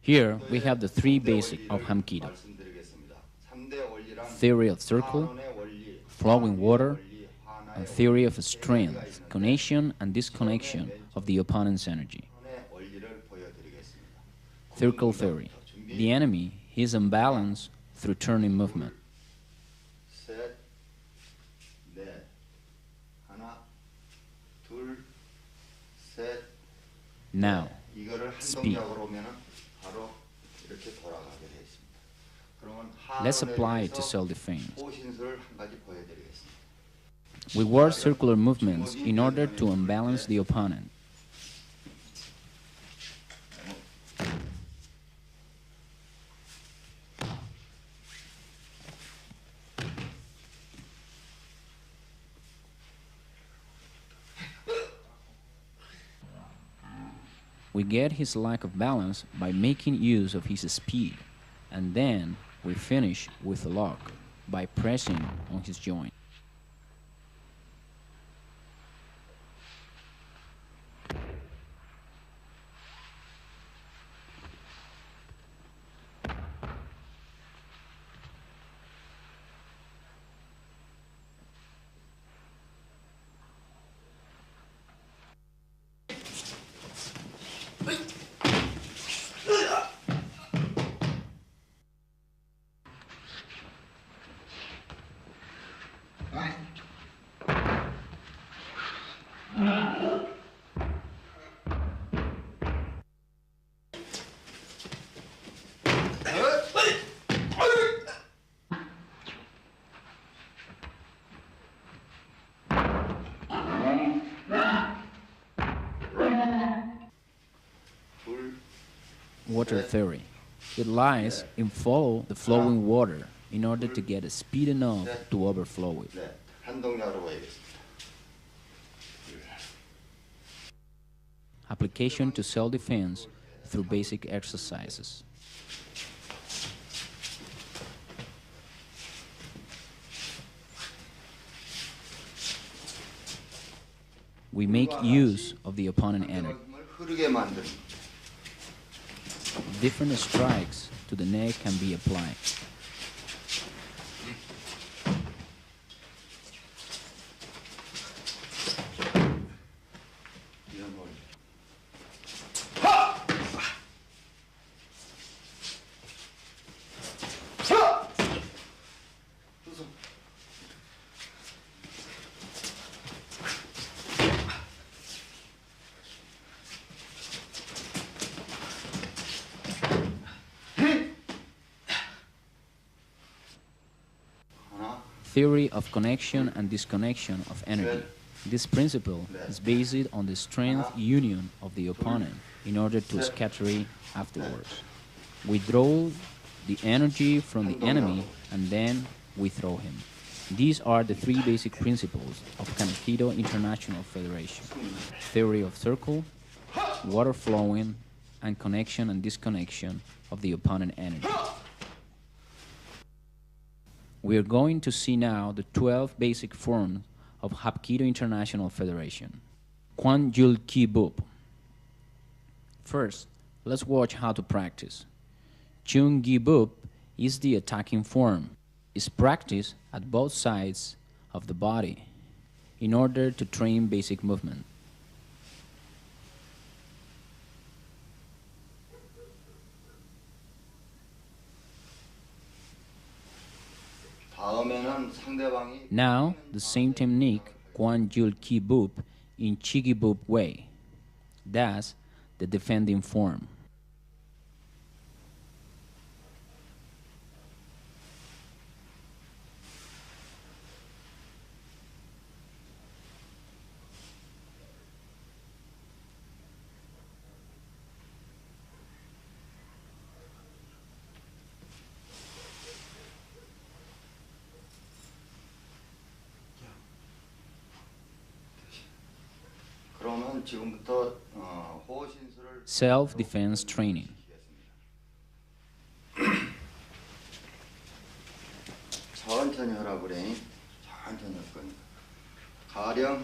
Here we have the three basics of Hankido: theory of circle, flowing water, and theory of strength, connection and disconnection of the opponent's energy. Circle theory. The enemy is unbalanced through turning movement. Now, speed. Let's apply it to self-defense. We work circular movements in order to unbalance the opponent. We get his lack of balance by making use of his speed, and then we finish with a lock by pressing on his joint. Water theory. It lies in follow the flowing water in order to get a speed enough to overflow it. Application to self-defense through basic exercises. We make use of the opponent energy. Different strikes to the neck can be applied. Theory of connection and disconnection of energy. This principle is based on the strength union of the opponent in order to scatter it afterwards. We draw the energy from the enemy and then we throw him. These are the three basic principles of Hankido International Federation: theory of circle, water flowing, and connection and disconnection of the opponent energy. We are going to see now the 12 basic forms of Hankido International Federation. Kwan Jul Ki Bup. First, let's watch how to practice. Chung Gi Bup is the attacking form. It's practiced at both sides of the body in order to train basic movement. Now, the same technique, Kwan Jul Ki Bup, in Chigi Bup way. That's the defending form. Self-defense training. 천천히 하라 그래. 천천히 할 거니까. 가령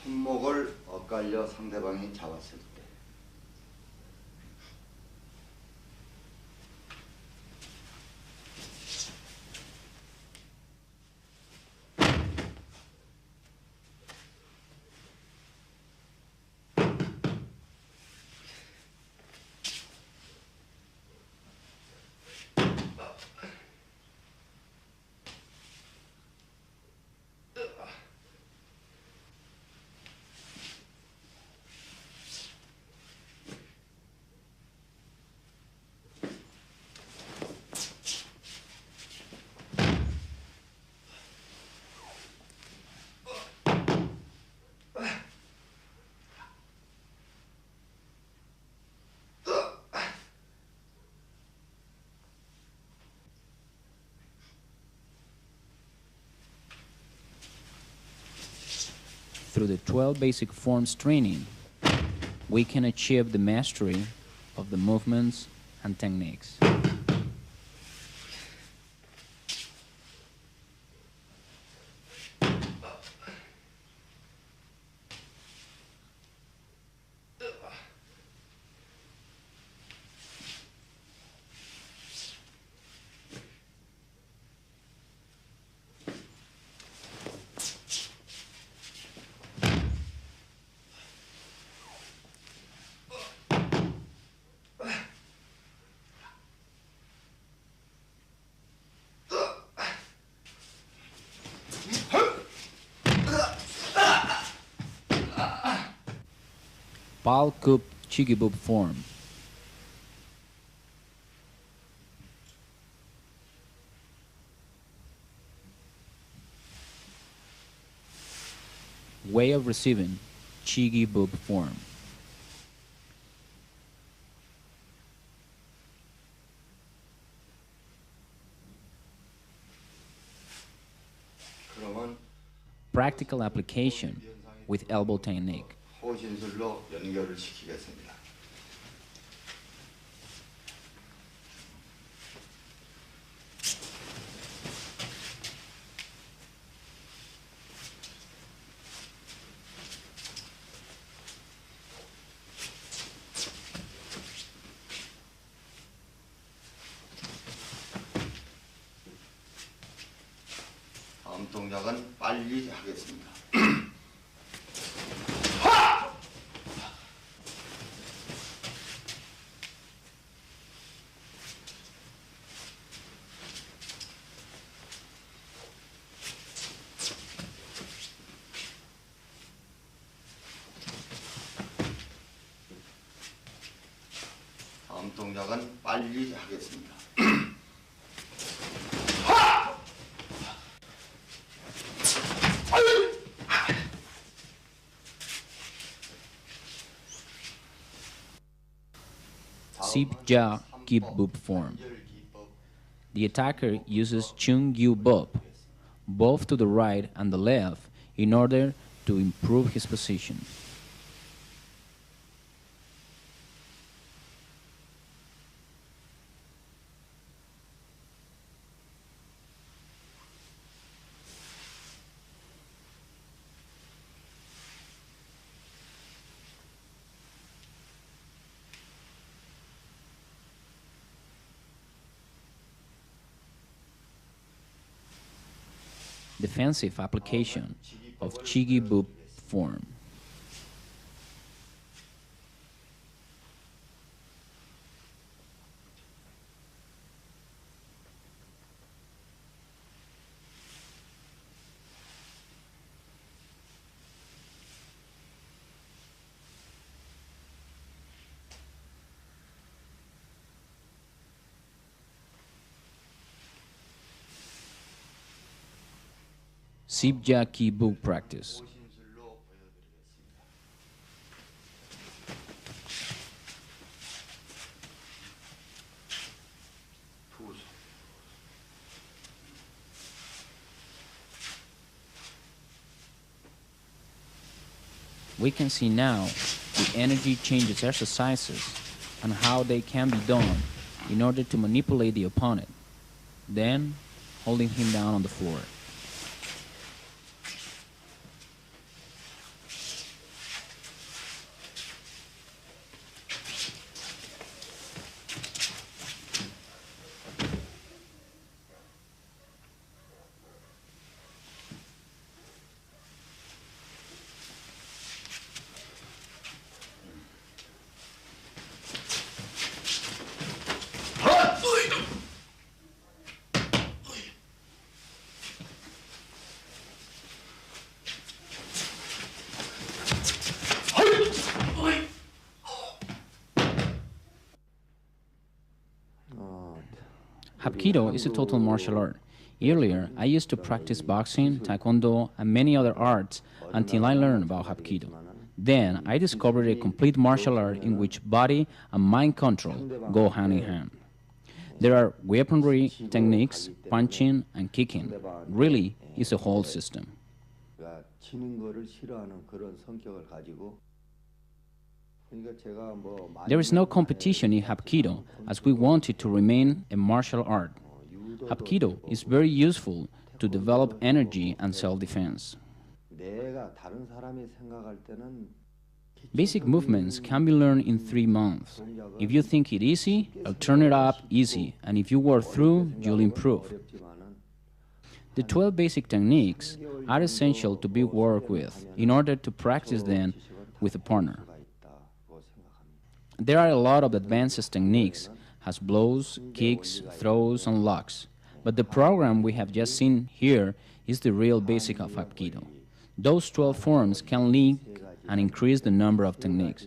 손목을 엇갈려 상대방이 잡았을 때 Through the 12 basic forms training, we can achieve the mastery of the movements and techniques. Pal Kup Chigibub form. Way of receiving Chigibub form. 그러면 Practical application with elbow technique. 호신술로 연결을 시키겠습니다. 다음 동작은 빨리 하겠습니다. 다음 동작은 빨리 하겠습니다. Sipja Kibbub form. The attacker uses Chung Gyu Bub, both to the right and the left, in order to improve his position. Defensive application of Chigibub form. Sipja Kibbub practice. 호신술로 보여드리겠습니다. 두 손. We can see now the energy changes exercises and how they can be done in order to manipulate the opponent, then holding him down on the floor. Hapkido is a total martial art. Earlier, I used to practice boxing, taekwondo, and many other arts until I learned about Hapkido. Then I discovered a complete martial art in which body and mind control go hand in hand. There are weaponry, techniques, punching, and kicking. Really, it's a whole system. 지는 거를 싫어하는 그런 성격을 가지고 There is no competition in Hapkido as we want it to remain a martial art. Hapkido is very useful to develop energy and self-defense. 내가 다른 사람이 생각할 때는 Basic movements can be learned in 3 months. If you think it easy, I'll turn it up easy, and if you work through, you'll improve. The 12 basic techniques are essential to be worked with in order to practice them with a partner. There are a lot of advanced techniques, as blows, kicks, throws, and locks. But the program we have just seen here is the real basic of Hapkido. Those 12 forms can link and increase the number of techniques.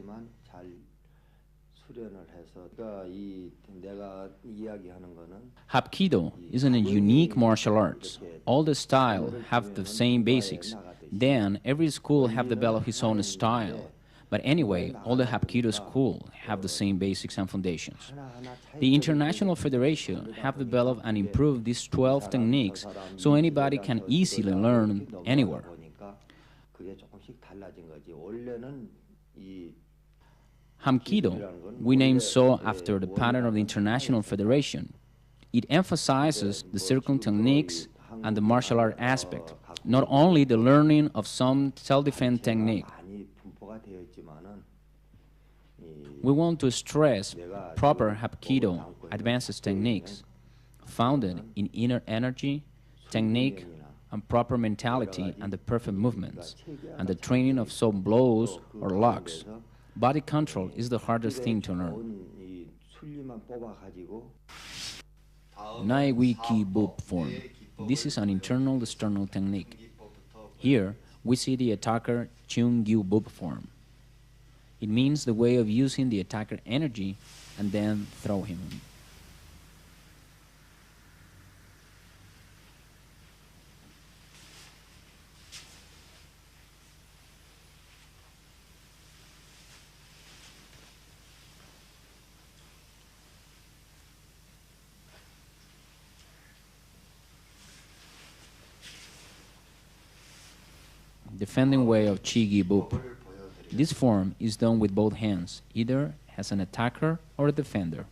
Hapkido is a unique martial arts. All the styles have the same basics. Then every school have developed its own style. But anyway, all the Hapkido schools have the same basics and foundations. The International Federation have developed and improved these 12 techniques so anybody can easily learn anywhere. Hankido, we named so after the pattern of the International Federation. It emphasizes the circle techniques and the martial art aspect, not only the learning of some self-defense technique. We want to stress proper Hapkido advanced techniques, founded in inner energy, technique, and proper mentality and the perfect movements, and the training of some blows or locks. Body control is the hardest thing to learn. Nai Ki Boop form. This is an internal external technique. Here, we see the attacker Chung Gyu Boop form. It means the way of using the attacker energy and then throw him. Defending way of Chi-Gi Boop. This form is done with both hands, either as an attacker or a defender.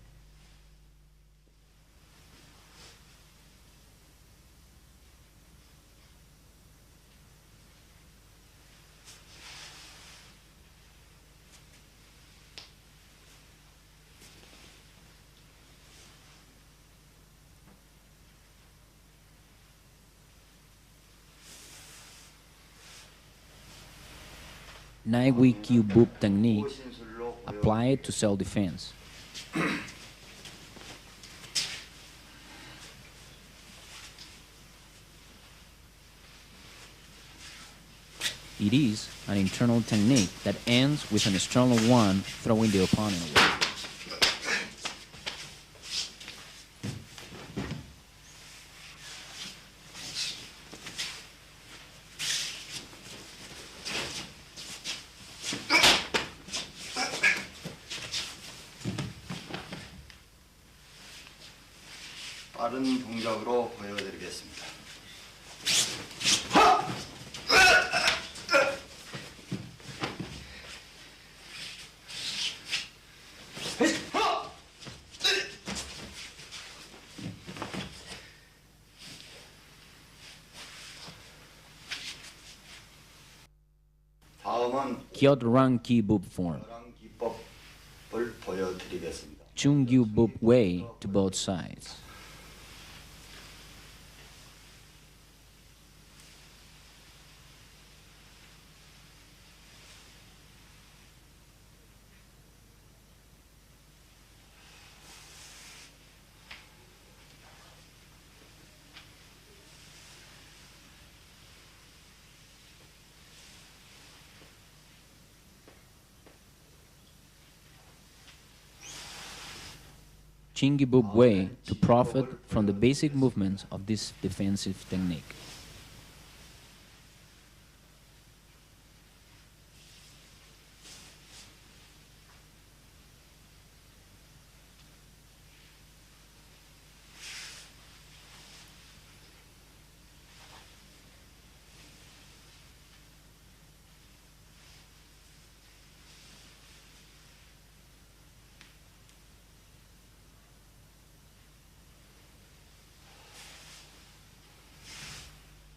Nai Ki Boop technique applied to self-defense. It is an internal technique that ends with an external one throwing the opponent away. 빠른 동작으로 보여드리겠습니다. 다음은 Kyodran Ki Boop form. 기법을 보여드리겠습니다. Chung Gyu Boop way to both sides. Chingibub way to profit from the basic movements of this defensive technique.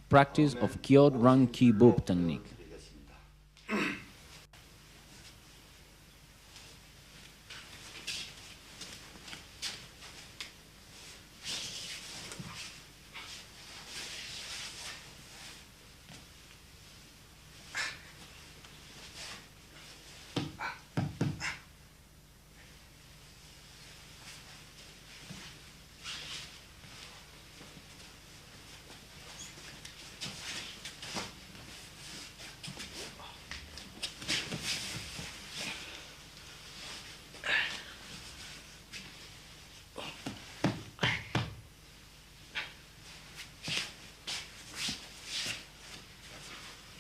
Practice of Kyod Rang Ki Bub technique.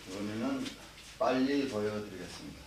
그러면은 빨리 보여드리겠습니다.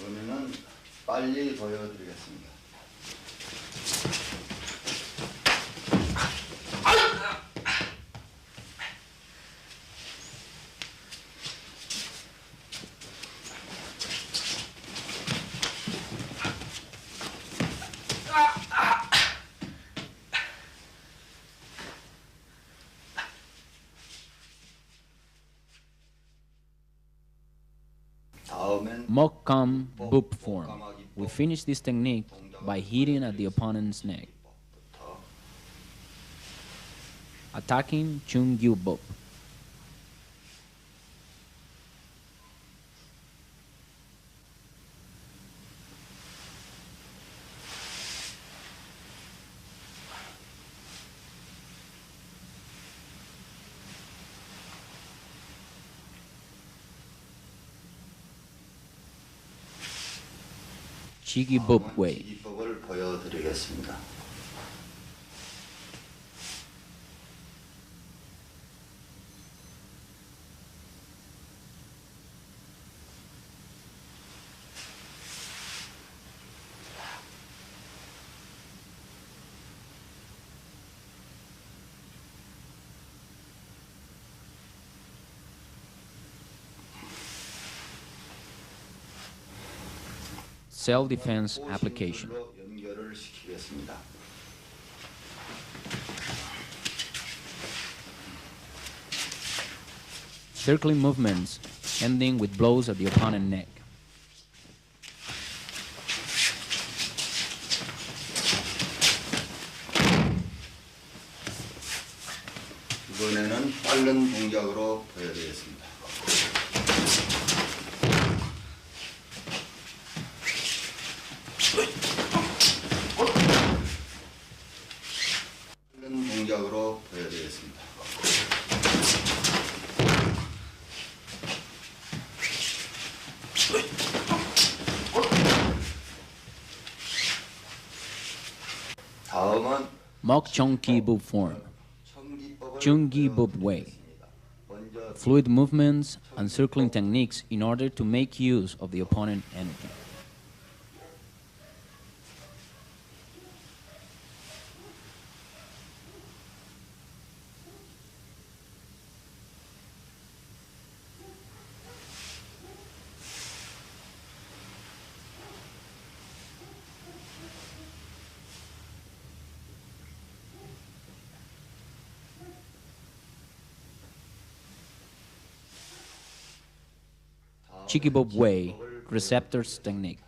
그러면은 빨리 보여드리겠습니다. Mokkam Bub form. We finish this technique by hitting at the opponent's neck. Attacking Chungyu Bub. Chigibub way. 기법을 보여드리겠습니다. Self-defense application. 연결을 시키겠습니다. Circling movements ending with blows at the opponent's neck. 이번에는 빠른 동작으로 보여드리겠습니다. 빠른 동작으로 보여드리겠습니다. 다음은 Mok Chongki Bub form. Chunggi Bub way. 먼저 fluid movements, and circling techniques in order to make use of the opponent energy. Chikibob way, receptors technique.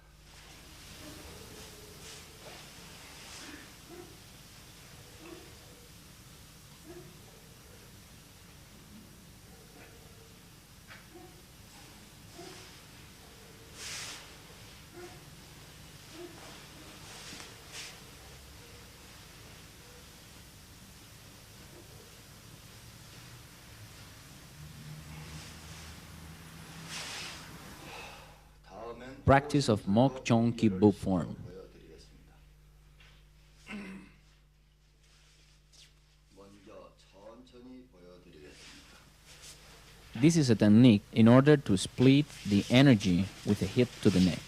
Practice of Mok Chong Ki Book form. This is a technique in order to split the energy with a hit to the neck.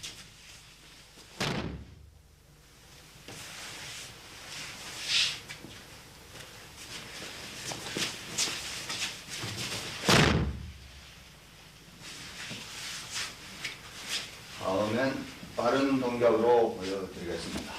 다음엔 빠른 동작으로 보여드리겠습니다.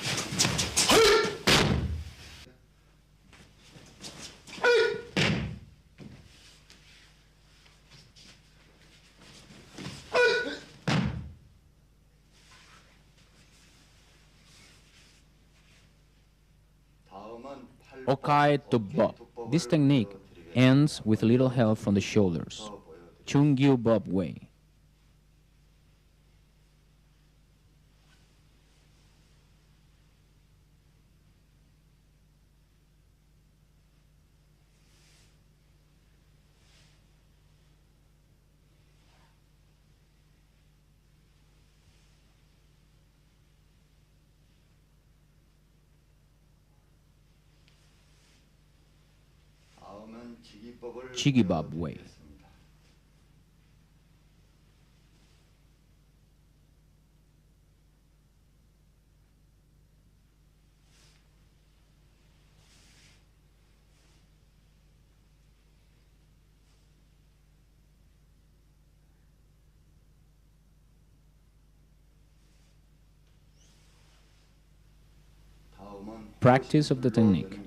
Okai to Bob. This technique ends with little help from the shoulders. Chungyu Bob way. Chigibob way. Practice of the technique.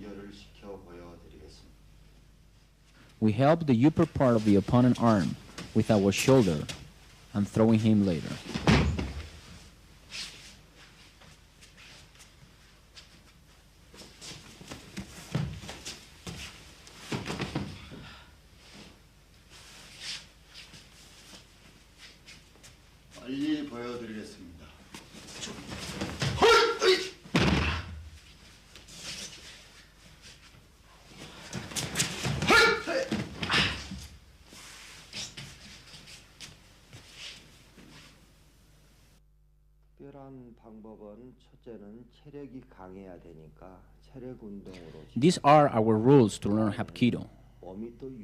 We help the upper part of the opponent's arm with our shoulder and throwing him later. 빨리 보여드리겠습니다. 특별한 방법은 첫째는 체력이 강해야 되니까 체력 운동으로. These are our rules to learn Hapkido.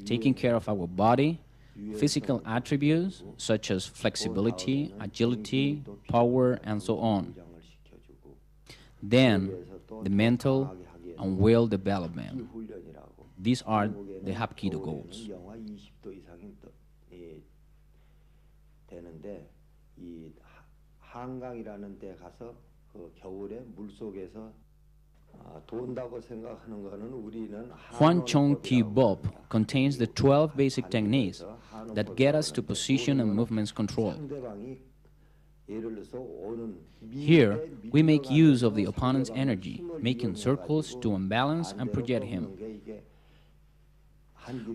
Taking care of our body, physical attributes such as flexibility, agility, power, and so on. Then, the mental and will development. These are the Hapkido goals. 영하 20도 이상이 되는데 이 한강이라는 데 가서 그 겨울에 물 속에서 돈다고 생각하는 거는 우리는 Hwan Chong Ki Bob contains the 12 basic techniques that get us to position and movements control. 상대방이 예를 들어서 오는 Here, we make use of the opponent's energy, making circles to unbalance and project him.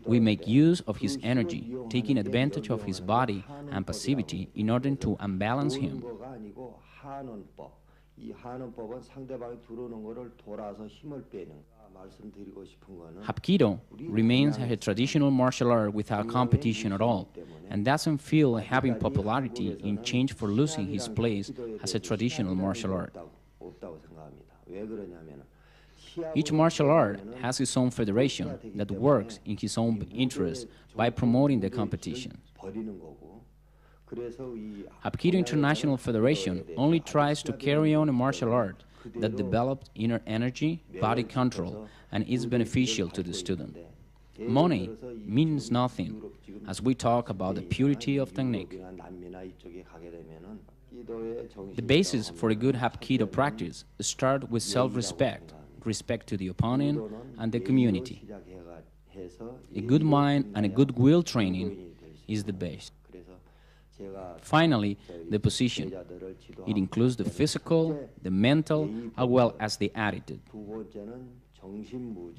We make use of his energy, taking advantage of his body and passivity in order to unbalance him. 이 한원법은 상대방이 들어오는 것을 돌아서 힘을 빼는 말씀드리고 싶은 거는 Hapkido remains a traditional martial art without competition at all, and doesn't feel having popularity in change for losing his place as a traditional martial art. 없다고 생각합니다. 왜 그러냐면 Each martial art has its own federation that works in his own interest by promoting the competition. Hapkido International Federation only tries to carry on a martial art that develops inner energy, body control, and is beneficial to the student. Money means nothing as we talk about the purity of technique. The basis for a good Hapkido practice starts with self-respect, respect to the opponent and the community. A good mind and a good will training is the base. Finally, the position. It includes the physical, the mental, as well as the attitude.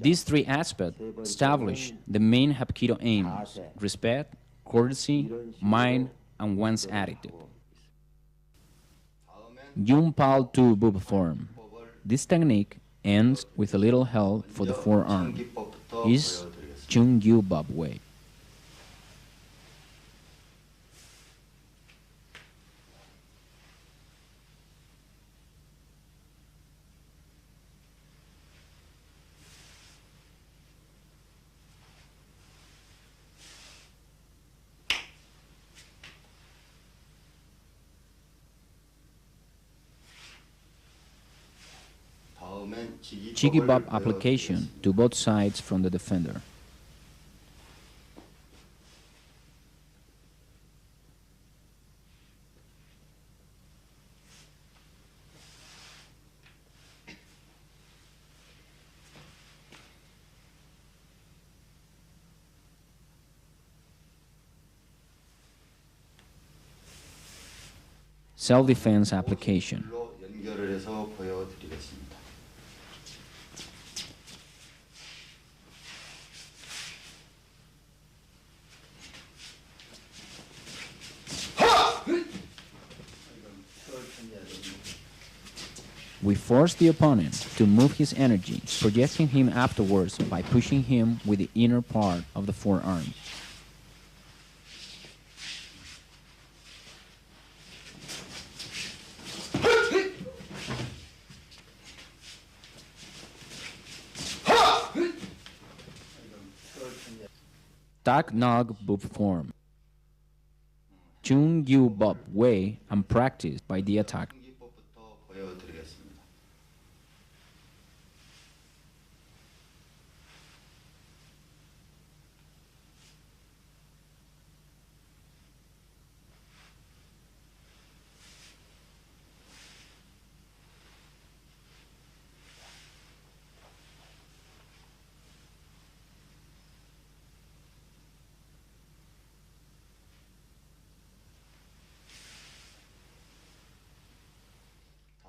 These three aspects establish the main Hapkido aims: respect, courtesy, mind, and one's attitude. Yumpal Tu Bub form. This technique ends with a little help for the forearm. Is Chung Yu Bab way. Jigibab application to both sides from the defender. Self-defense application. 연결을 해서 보여드리겠습니다. We force the opponent to move his energy, projecting him afterwards by pushing him with the inner part of the forearm. Tak Nog Bub form. Chung Yu Bub way and practice by the attack. 기법부터 보여드리겠습니다.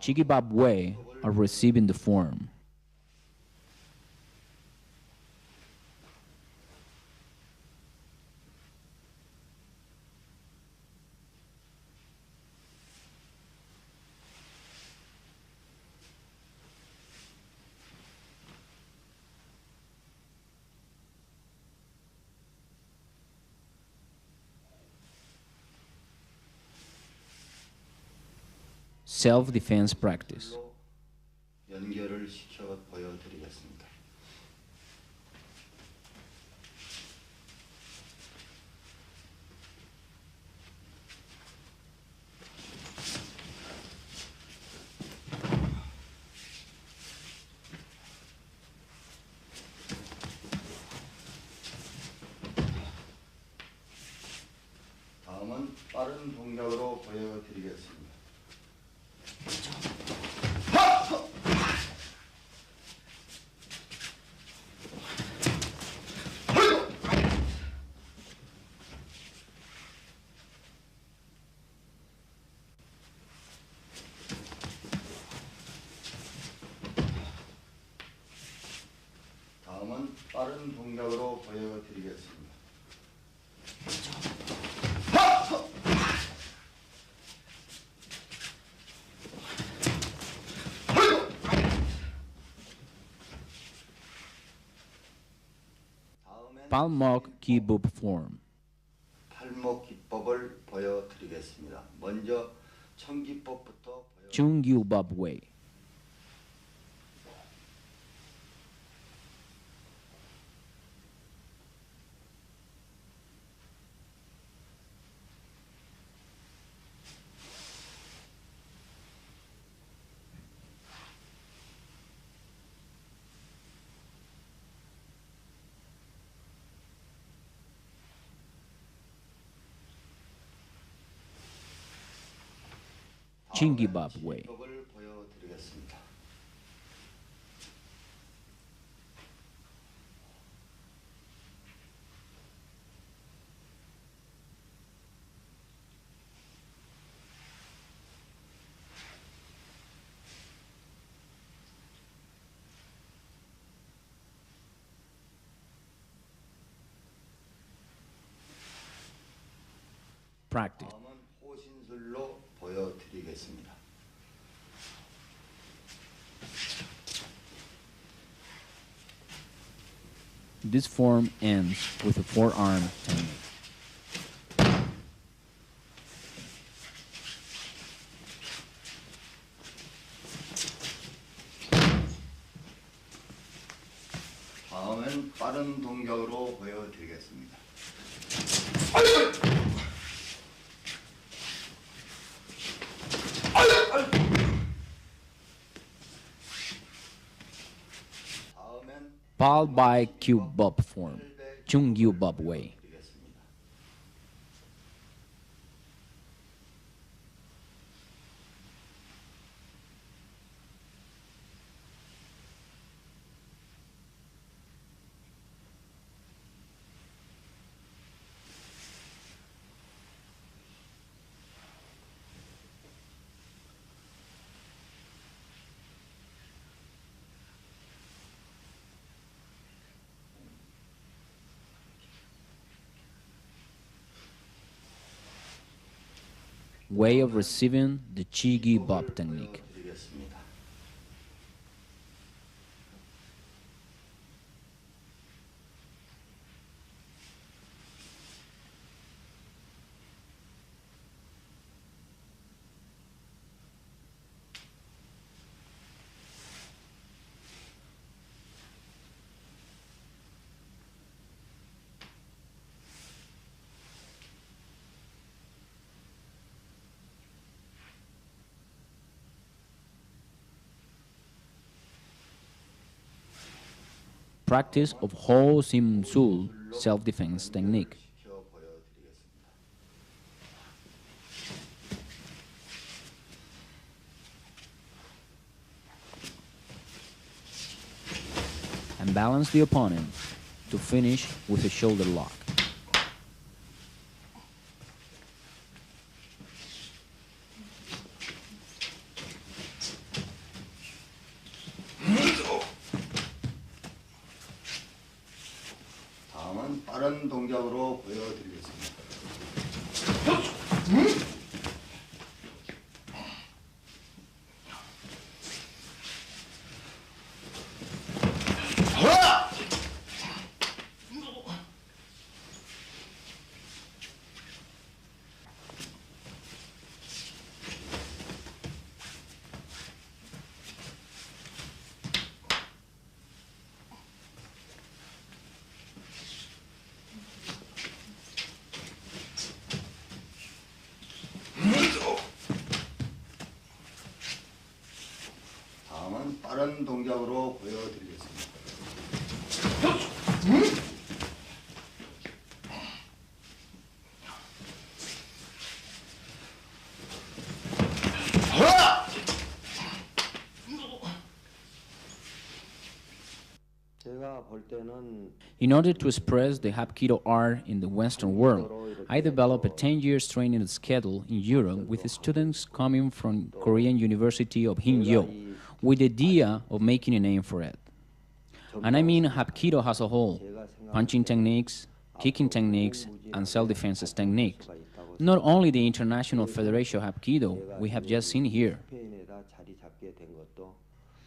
Jigibab way are receiving the form. Self-defense practice. 연결을 시켜 보여드리겠습니다. 다음은 빠른 동작으로 보여드리겠습니다. 다음은 빠른 동작으로 보여드리겠습니다. Palmok Kibub form. 팔목 기법을 보여드리겠습니다. 먼저 청기법부터 Chung Yu Bub way. Chingibab way. 법을 보여드리겠습니다. Practice. 다음은 호신술로 보여드리겠습니다. This form ends with a forearm technique. 다음은 빠른 동작으로 보여드리겠습니다. Pal by cube bob form, Chungyu bob way. Way of receiving the Chigi bob technique. Practice of Ho Sim Sul self-defense technique. And balance the opponent to finish with a shoulder lock. 다음은 빠른 동작으로 보여드리겠습니다. 다음은 빠른 동작으로 보여드리겠습니다. 제가 볼 때는 In order to express the Hapkido art in the Western world, I developed a 10-year training schedule in Europe with students coming from Korean University of Hingyo, with the idea of making a name for it. And I mean Hapkido as a whole, punching techniques, kicking techniques, and self-defense techniques. Not only the International Federation of Hapkido we have just seen here. 스페인에다 자리 잡게 된 것도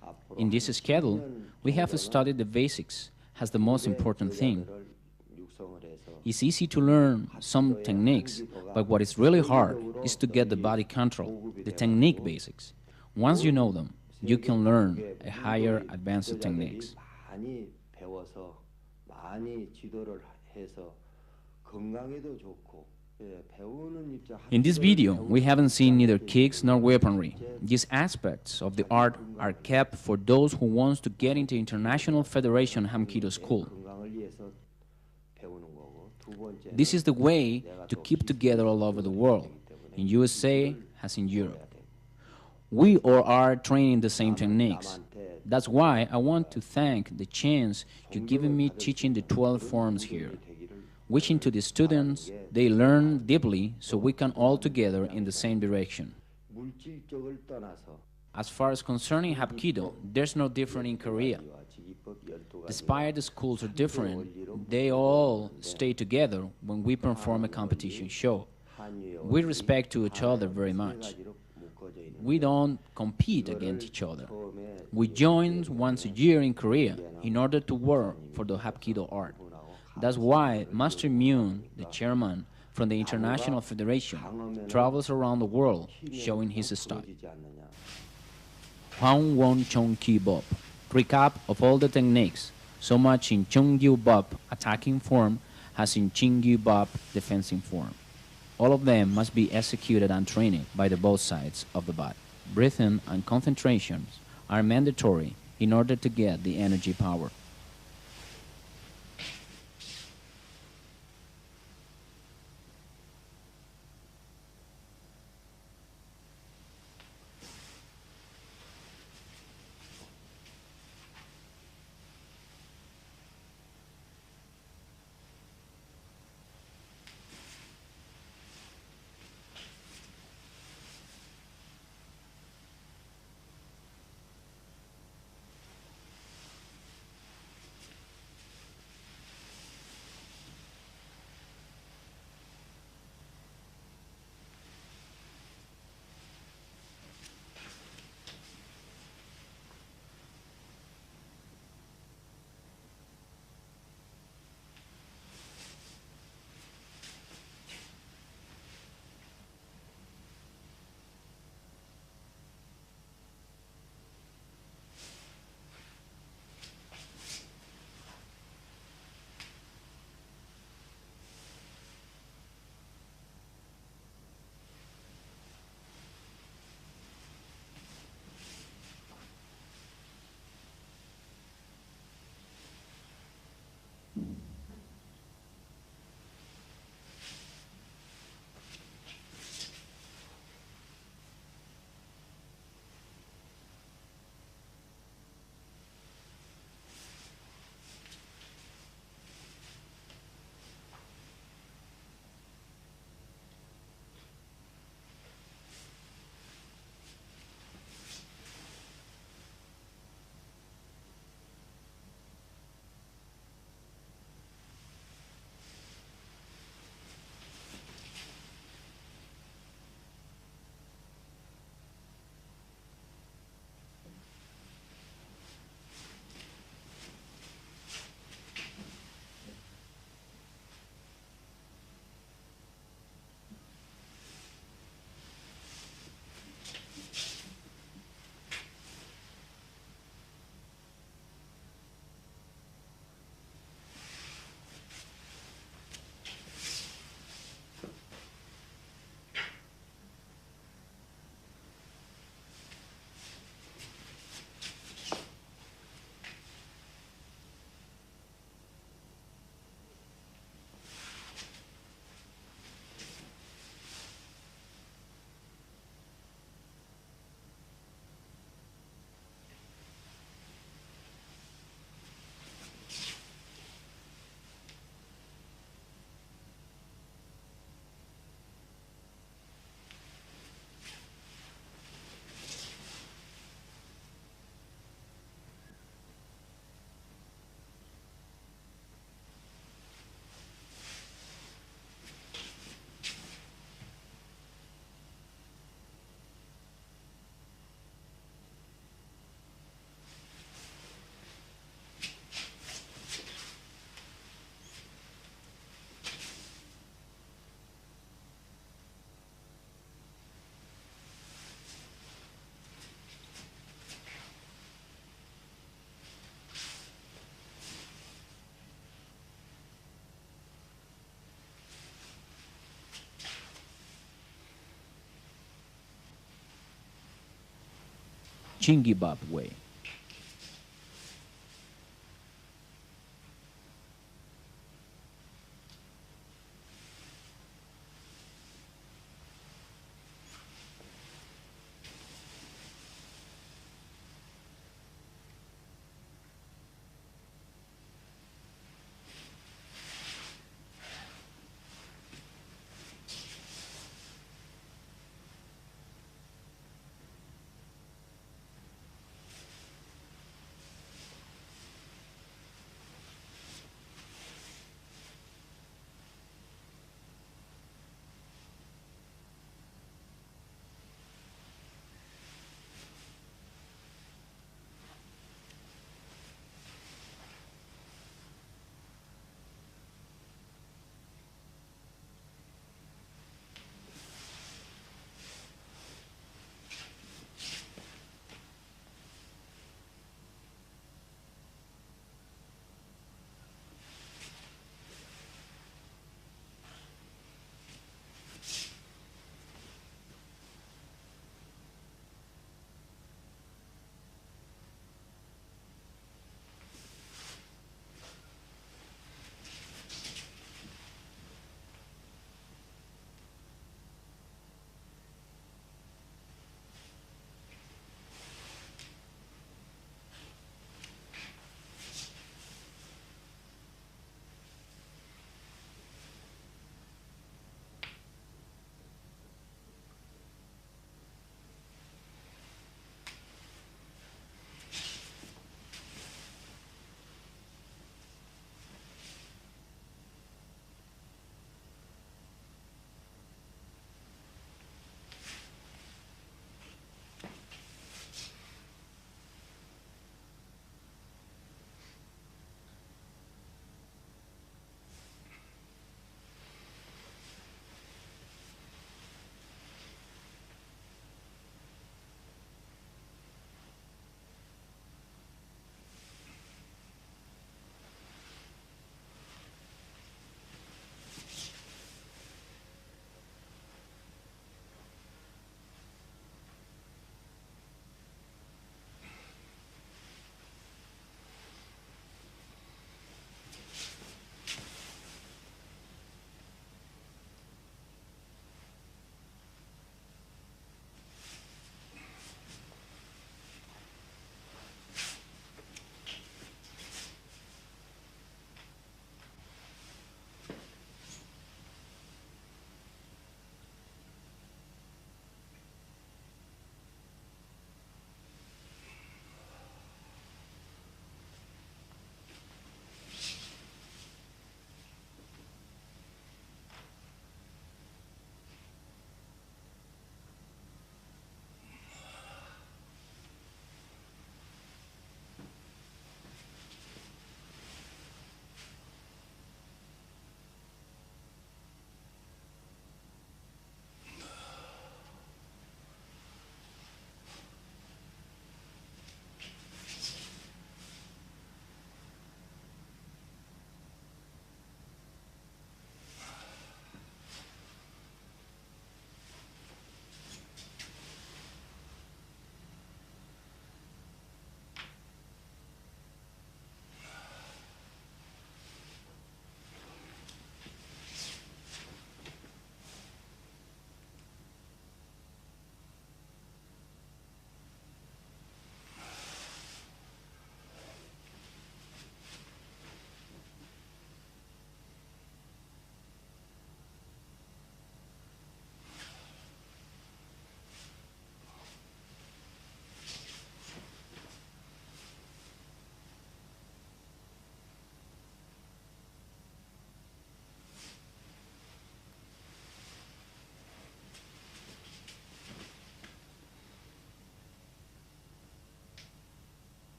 앞으로 In this schedule, we have studied the basics as the most important thing. 육성을 해서 It's easy to learn some techniques, but what is really hard is to get the body control, the technique basics. Once you know them, you can learn a higher advanced techniques. 많이 배워서 많이 지도를 해서 건강에도 좋고 배우는 입장 In this video, we haven't seen neither kicks nor weaponry. These aspects of the art are kept for those who want to get into International Federation Hankido School. 건강을 위해서 배우는 거고 두 번째는 This is the way to keep together all over the world, in USA as in Europe. We all are training the same techniques. That's why I want to thank the chance you've given me teaching the 12 forms here. Wishing to the students they learn deeply so we can all together in the same direction. 물질적을 떠나서 As far as concerning Hapkido, there's no different in Korea. Despite the schools are different, they all stay together when we perform a competition show. We respect to each other very much. We don't compete against each other. We join once a year in Korea in order to work for the Hapkido art. That's why Master Myun, the chairman from the International Federation, travels around the world showing his style. Hwang Won Chong Ki Bop. Recap of all the techniques, so much in Chongyu Bop attacking form as in Chingyu Bop defensive form. All of them must be executed and trained by the both sides of the body. Breathing and concentrations are mandatory in order to get the energy power. Chingibop way.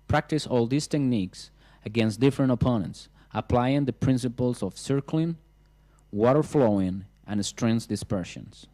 Practice all these techniques against different opponents, applying the principles of circling, water flowing, and strength dispersions.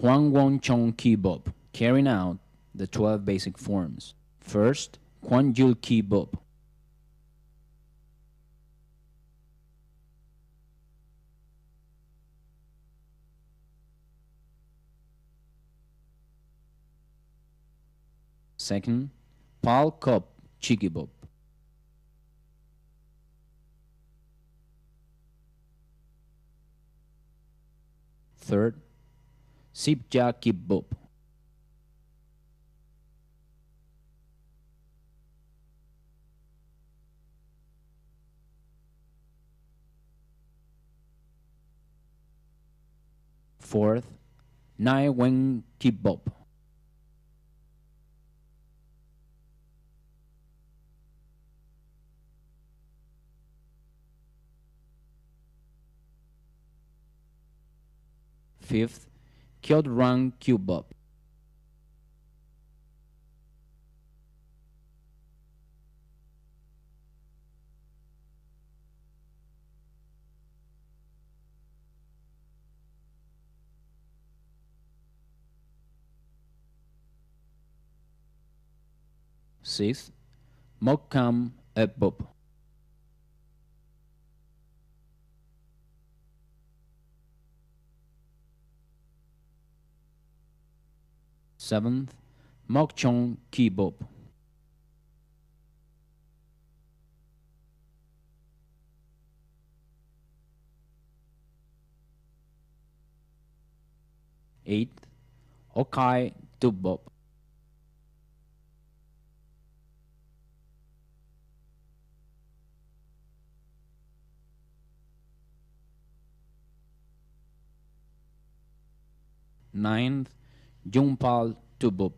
Huang Won Chong Ki Bob, carrying out the 12 basic forms. First, Quan Yul Ki Bob. Second, Pal Kop Chiki Bob. Third, Sip Ja Ki Bob. Fourth, Nai Wen Ki Bob. Fifth, Kyot Rang Ki Bob. Sixth, Mok Kam Ep Bob. Seventh, Mok Chong Ki Bob. Eighth, Okai Tub Bob. Ninth, Jumpal Tubub.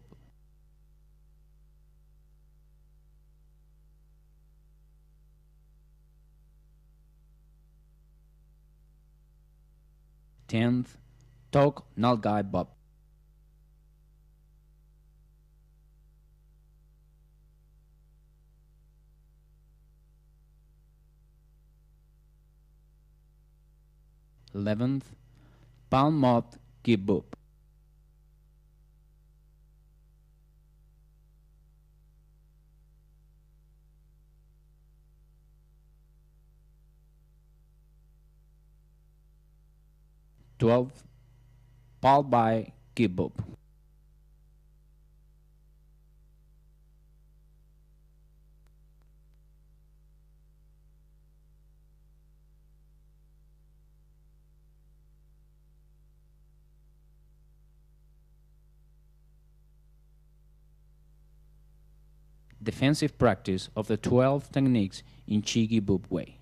Tenth, Tok Nalgai Bob. 11th, Palmoth Kibub. 12th, Palbai Kibub. 'Defensive practice of the 12 techniques in Chi Bub way.